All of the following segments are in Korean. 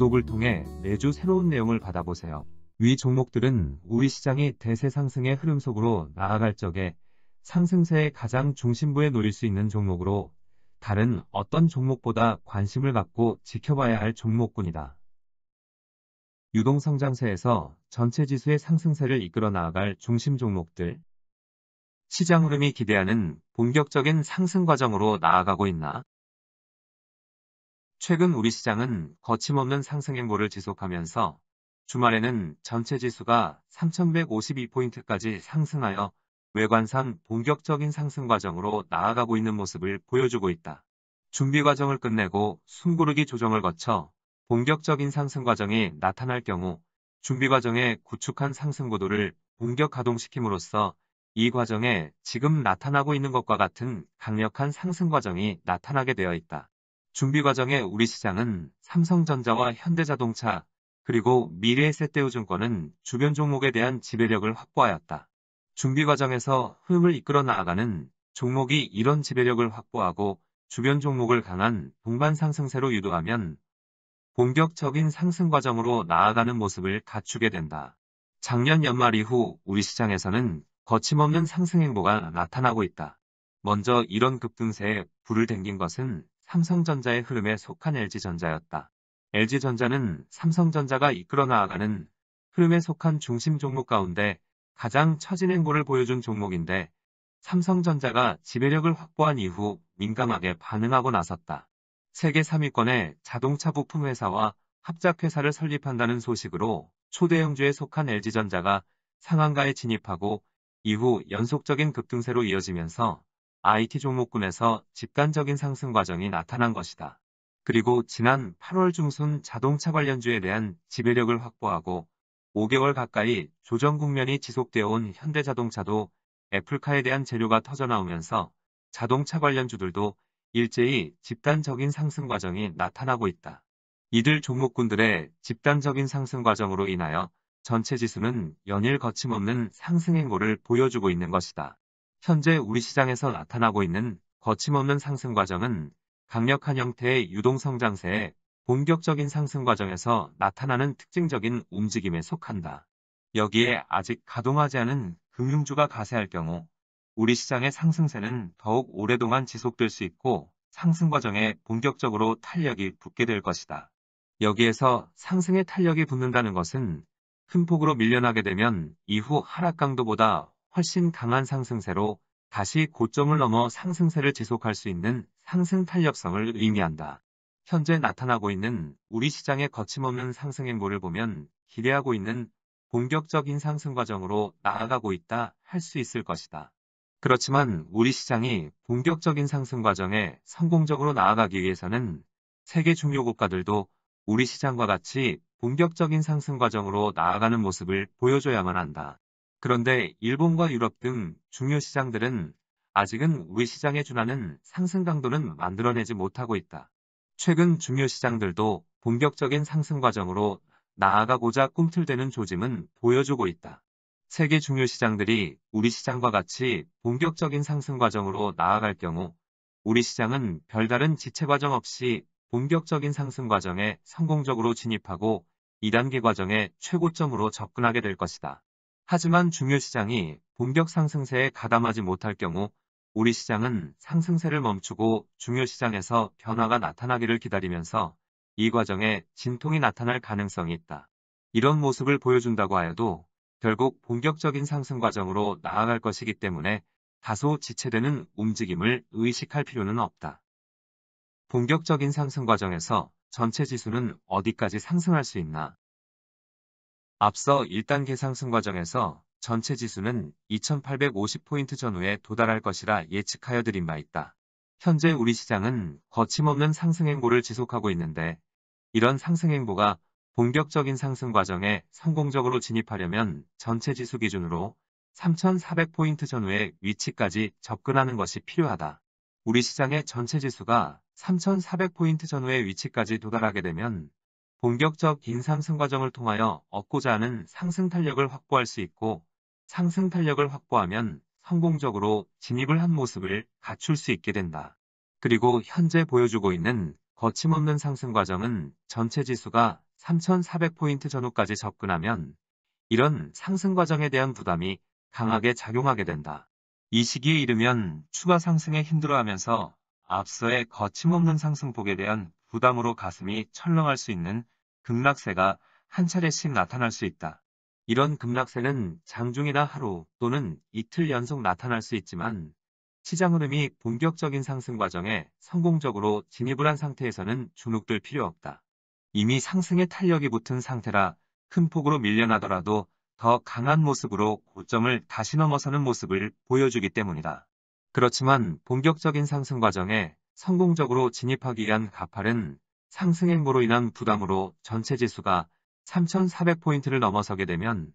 구독을 통해 매주 새로운 내용을 받아보세요. 위 종목들은 우리 시장이 대세 상승의 흐름 속으로 나아갈 적에 상승세의 가장 중심부에 놓일 수 있는 종목으로 다른 어떤 종목보다 관심을 갖고 지켜봐야 할 종목군이다. 유동성장세에서 전체 지수의 상승세를 이끌어 나아갈 중심 종목들. 시장 흐름이 기대하는 본격적인 상승 과정으로 나아가고 있나? 최근 우리 시장은 거침없는 상승 행보를 지속하면서 주말에는 전체 지수가 3152포인트까지 상승하여 외관상 본격적인 상승 과정으로 나아가고 있는 모습을 보여주고 있다. 준비 과정을 끝내고 숨고르기 조정을 거쳐 본격적인 상승 과정이 나타날 경우 준비 과정의 구축한 상승 구도를 본격 가동시킴으로써 이 과정에 지금 나타나고 있는 것과 같은 강력한 상승 과정이 나타나게 되어 있다. 준비 과정에 우리 시장은 삼성전자와 현대자동차 그리고 미래에셋대우증권은 주변 종목에 대한 지배력을 확보하였다. 준비 과정에서 흐름을 이끌어 나아가는 종목이 이런 지배력을 확보하고 주변 종목을 강한 동반 상승세로 유도하면 본격적인 상승 과정으로 나아가는 모습을 갖추게 된다. 작년 연말 이후 우리 시장에서는 거침없는 상승 행보가 나타나고 있다. 먼저 이런 급등세에 불을 댕긴 것은 삼성전자의 흐름에 속한 LG전자였다. LG전자는 삼성전자가 이끌어 나아가는 흐름에 속한 중심 종목 가운데 가장 처진 행보를 보여준 종목인데 삼성전자가 지배력을 확보한 이후 민감하게 반응하고 나섰다. 세계 3위권의 자동차 부품 회사와 합작회사를 설립한다는 소식으로 초대형주에 속한 LG전자가 상한가에 진입하고 이후 연속적인 급등세로 이어지면서 IT 종목군에서 집단적인 상승 과정이 나타난 것이다. 그리고 지난 8월 중순 자동차 관련주에 대한 지배력을 확보하고 5개월 가까이 조정 국면이 지속되어 온 현대자동차도 애플카에 대한 재료가 터져나오면서 자동차 관련주들도 일제히 집단적인 상승 과정이 나타나고 있다. 이들 종목군들의 집단적인 상승 과정으로 인하여 전체 지수는 연일 거침없는 상승 행보를 보여주고 있는 것이다. 현재 우리 시장에서 나타나고 있는 거침없는 상승 과정은 강력한 형태의 유동성장세의 본격적인 상승 과정에서 나타나는 특징적인 움직임에 속한다. 여기에 아직 가동하지 않은 금융주가 가세할 경우 우리 시장의 상승세는 더욱 오랫동안 지속될 수 있고 상승 과정에 본격적으로 탄력이 붙게 될 것이다. 여기에서 상승의 탄력이 붙는다는 것은 큰 폭으로 밀려나게 되면 이후 하락 강도보다 훨씬 강한 상승세로 다시 고점을 넘어 상승세를 지속할 수 있는 상승 탄력성을 의미한다. 현재 나타나고 있는 우리 시장의 거침없는 상승 행보를 보면 기대하고 있는 본격적인 상승 과정으로 나아가고 있다 할 수 있을 것이다. 그렇지만 우리 시장이 본격적인 상승 과정에 성공적으로 나아가기 위해서는 세계 중요 국가들도 우리 시장과 같이 본격적인 상승 과정으로 나아가는 모습을 보여줘야만 한다. 그런데 일본과 유럽 등 중요 시장들은 아직은 우리 시장에 준하는 상승 강도는 만들어내지 못하고 있다. 최근 중요 시장들도 본격적인 상승 과정으로 나아가고자 꿈틀대는 조짐은 보여주고 있다. 세계 중요 시장들이 우리 시장과 같이 본격적인 상승 과정으로 나아갈 경우 우리 시장은 별다른 지체 과정 없이 본격적인 상승 과정에 성공적으로 진입하고 2단계 과정의 최고점으로 접근하게 될 것이다. 하지만 중요 시장이 본격 상승세에 가담하지 못할 경우 우리 시장은 상승세를 멈추고 중요 시장에서 변화가 나타나기를 기다리면서 이 과정에 진통이 나타날 가능성이 있다. 이런 모습을 보여준다고 하여도 결국 본격적인 상승 과정으로 나아갈 것이기 때문에 다소 지체되는 움직임을 의식할 필요는 없다. 본격적인 상승 과정에서 전체 지수는 어디까지 상승할 수 있나? 앞서 1단계 상승 과정에서 전체 지수는 2850포인트 전후에 도달할 것이라 예측하여 드린 바 있다. 현재 우리 시장은 거침없는 상승 행보를 지속하고 있는데 이런 상승 행보가 본격적인 상승 과정에 성공적으로 진입하려면 전체 지수 기준으로 3400포인트 전후의 위치까지 접근하는 것이 필요하다. 우리 시장의 전체 지수가 3400포인트 전후의 위치까지 도달하게 되면 본격적인 상승 과정을 통하여 얻고자 하는 상승 탄력을 확보할 수 있고 상승 탄력을 확보하면 성공적으로 진입을 한 모습을 갖출 수 있게 된다. 그리고 현재 보여주고 있는 거침없는 상승 과정은 전체 지수가 3,400포인트 전후까지 접근하면 이런 상승 과정에 대한 부담이 강하게 작용하게 된다. 이 시기에 이르면 추가 상승에 힘들어하면서 앞서의 거침없는 상승폭에 대한 부담으로 가슴이 철렁할 수 있는 급락세가 한 차례씩 나타날 수 있다. 이런 급락세는 장중이나 하루 또는 이틀 연속 나타날 수 있지만 시장 흐름이 본격적인 상승 과정에 성공적으로 진입을 한 상태에서는 주눅들 필요 없다. 이미 상승의 탄력이 붙은 상태라 큰 폭으로 밀려나더라도 더 강한 모습으로 고점을 다시 넘어서는 모습을 보여주기 때문이다. 그렇지만 본격적인 상승 과정에 성공적으로 진입하기 위한 가파른 상승 행보로 인한 부담으로 전체 지수가 3,400포인트를 넘어서게 되면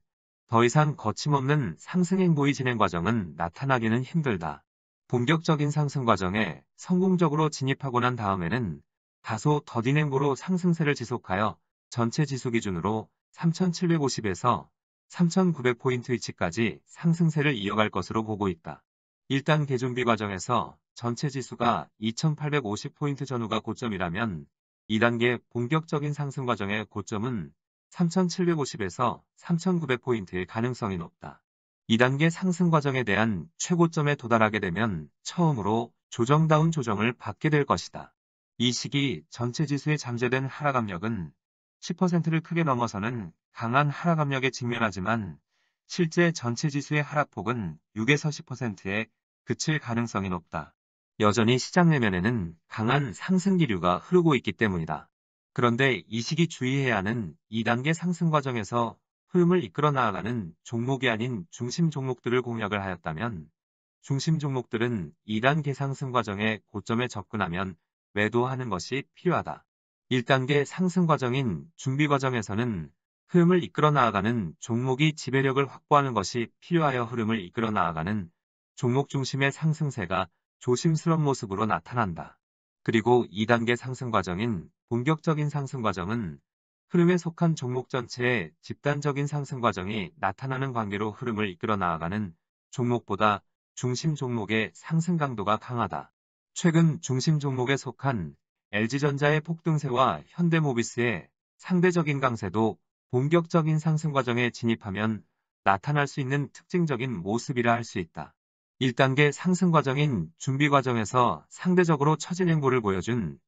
더 이상 거침없는 상승 행보의 진행 과정은 나타나기는 힘들다. 본격적인 상승 과정에 성공적으로 진입하고 난 다음에는 다소 더딘 행보로 상승세를 지속하여 전체 지수 기준으로 3,750에서 3,900포인트 위치까지 상승세를 이어갈 것으로 보고 있다. 1단 개준비 과정에서 전체 지수가 2,850포인트 전후가 고점이라면 2단계 본격적인 상승 과정의 고점은 3,750에서 3,900포인트의 가능성이 높다. 2단계 상승 과정에 대한 최고점에 도달하게 되면 처음으로 조정다운 조정을 받게 될 것이다. 이 시기 전체 지수의 잠재된 하락 압력은 10%를 크게 넘어서는 강한 하락 압력에 직면하지만 실제 전체 지수의 하락폭은 6에서 10%에 그칠 가능성이 높다. 여전히 시장 내면에는 강한 상승 기류가 흐르고 있기 때문이다. 그런데 이 시기 주의해야 하는 2단계 상승 과정에서 흐름을 이끌어 나아가는 종목이 아닌 중심 종목들을 공략을 하였다면 중심 종목들은 2단계 상승 과정에 고점에 접근하면 매도하는 것이 필요하다. 1단계 상승 과정인 준비 과정에서는 흐름을 이끌어 나아가는 종목이 지배력을 확보하는 것이 필요하여 흐름을 이끌어 나아가는 종목 중심의 상승세가 조심스러운 모습으로 나타난다. 그리고 2단계 상승 과정인 본격적인 상승 과정은 흐름에 속한 종목 전체의 집단적인 상승 과정이 나타나는 관계로 흐름을 이끌어 나아가는 종목보다 중심 종목의 상승 강도가 강하다. 최근 중심 종목에 속한 LG전자의 폭등세와 현대모비스의 상대적인 강세도 본격적인 상승 과정에 진입하면 나타날 수 있는 특징적인 모습이라 할 수 있다. 1단계 상승 과정인 준비 과정에서 상대적으로 처진 행보를 보여준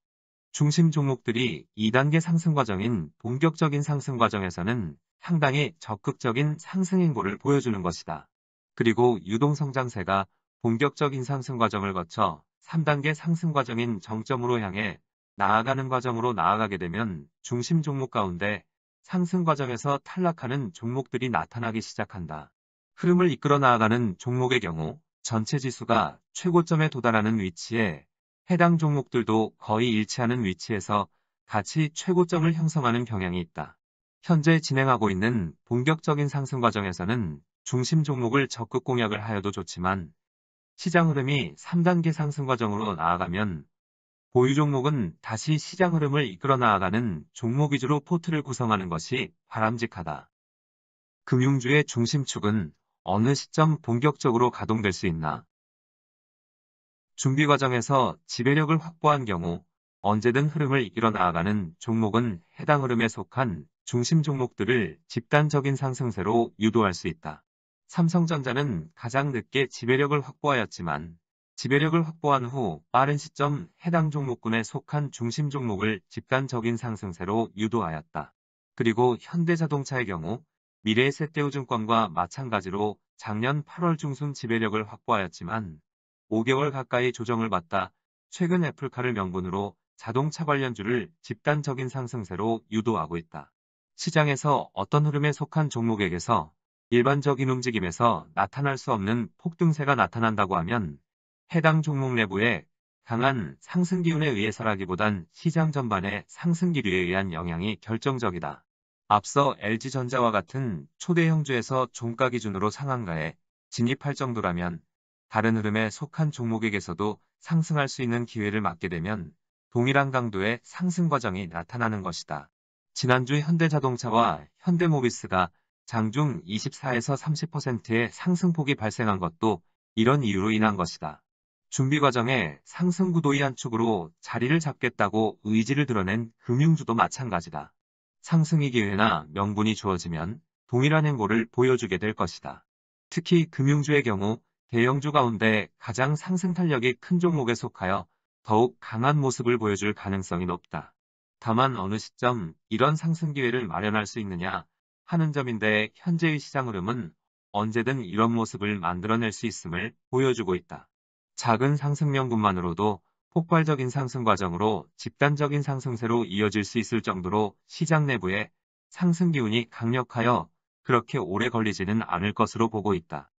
중심 종목들이 2단계 상승 과정인 본격적인 상승 과정에서는 상당히 적극적인 상승 행보를 보여주는 것이다. 그리고 유동성장세가 본격적인 상승 과정을 거쳐 3단계 상승 과정인 정점으로 향해 나아가는 과정으로 나아가게 되면 중심 종목 가운데 상승 과정에서 탈락하는 종목들이 나타나기 시작한다. 흐름을 이끌어 나아가는 종목의 경우 전체 지수가 최고점에 도달하는 위치에 해당 종목들도 거의 일치하는 위치에서 같이 최고점을 형성하는 경향이 있다. 현재 진행하고 있는 본격적인 상승 과정에서는 중심 종목을 적극 공략을 하여도 좋지만 시장 흐름이 3단계 상승 과정으로 나아가면 보유 종목은 다시 시장 흐름을 이끌어 나아가는 종목 위주로 포트를 구성하는 것이 바람직하다. 금융주의 중심축은 어느 시점 본격적으로 가동될 수 있나? 준비 과정에서 지배력을 확보한 경우 언제든 흐름을 이끌어 나아가는 종목은 해당 흐름에 속한 중심 종목들을 집단적인 상승세로 유도할 수 있다. 삼성전자는 가장 늦게 지배력을 확보하였지만 지배력을 확보한 후 빠른 시점 해당 종목군에 속한 중심 종목을 집단적인 상승세로 유도하였다. 그리고 현대자동차의 경우 미래에셋대우증권과 마찬가지로 작년 8월 중순 지배력을 확보하였지만 5개월 가까이 조정을 받다 최근 애플카를 명분으로 자동차 관련주를 집단적인 상승세로 유도하고 있다. 시장에서 어떤 흐름에 속한 종목에게서 일반적인 움직임에서 나타날 수 없는 폭등세가 나타난다고 하면 해당 종목 내부의 강한 상승 기운에 의해서라기보단 시장 전반의 상승 기류에 의한 영향이 결정적이다. 앞서 LG전자와 같은 초대형주에서 종가 기준으로 상한가에 진입할 정도라면 다른 흐름에 속한 종목에게서도 상승할 수 있는 기회를 맞게 되면 동일한 강도의 상승 과정이 나타나는 것이다. 지난주 현대자동차와 현대모비스가 장중 24에서 30%의 상승폭이 발생한 것도 이런 이유로 인한 것이다. 준비 과정에 상승 구도의 한 축으로 자리를 잡겠다고 의지를 드러낸 금융주도 마찬가지다. 상승의 기회나 명분이 주어지면 동일한 행보를 보여주게 될 것이다. 특히 금융주의 경우 대형주 가운데 가장 상승 탄력이 큰 종목에 속하여 더욱 강한 모습을 보여줄 가능성이 높다. 다만 어느 시점 이런 상승 기회를 마련할 수 있느냐 하는 점인데 현재의 시장 흐름은 언제든 이런 모습을 만들어낼 수 있음을 보여주고 있다. 작은 상승 명분만으로도 폭발적인 상승 과정으로 집단적인 상승세로 이어질 수 있을 정도로 시장 내부에 상승 기운이 강력하여 그렇게 오래 걸리지는 않을 것으로 보고 있다.